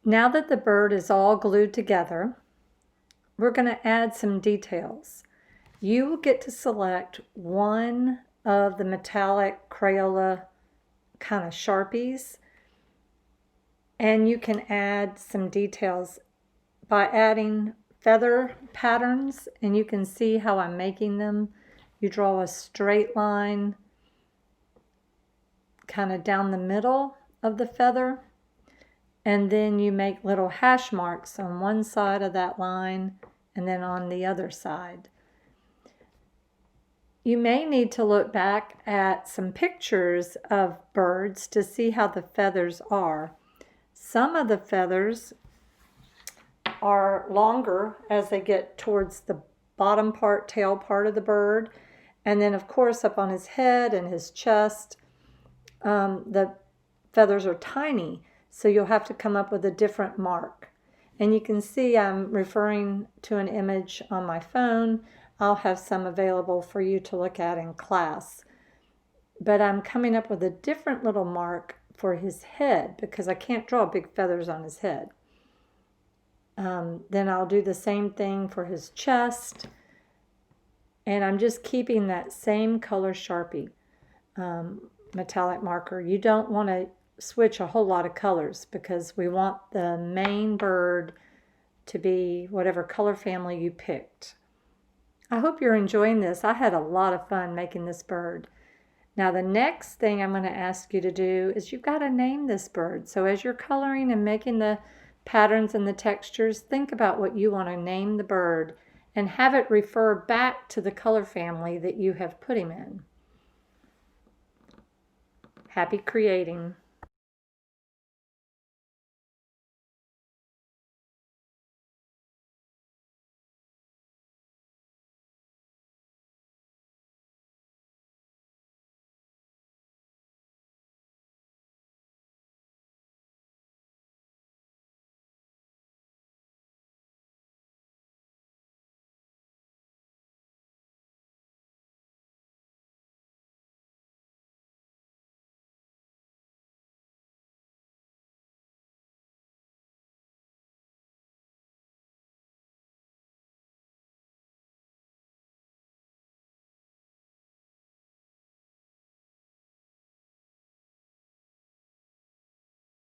Now that the bird is all glued together, we're going to add some details. You will get to select one of the metallic Crayola kind of Sharpies, and you can add some details by adding feather patterns, and you can see how I'm making them. You draw a straight line kind of down the middle of the feather, and then you make little hash marks on one side of that line and then on the other side. You may need to look back at some pictures of birds to see how the feathers are. Some of the feathers are longer as they get towards the bottom part, tail part of the bird. And then, of course, up on his head and his chest, the feathers are tiny. So you'll have to come up with a different mark. And you can see I'm referring to an image on my phone. I'll have some available for you to look at in class. But I'm coming up with a different little mark for his head because I can't draw big feathers on his head. Then I'll do the same thing for his chest. And I'm just keeping that same color Sharpie metallic marker. You don't want to switch a whole lot of colors because we want the main bird to be whatever color family you picked. I hope you're enjoying this. I had a lot of fun making this bird. Now the next thing I'm going to ask you to do is you've got to name this bird. So as you're coloring and making the patterns and the textures, think about what you want to name the bird and have it refer back to the color family that you have put him in. Happy creating.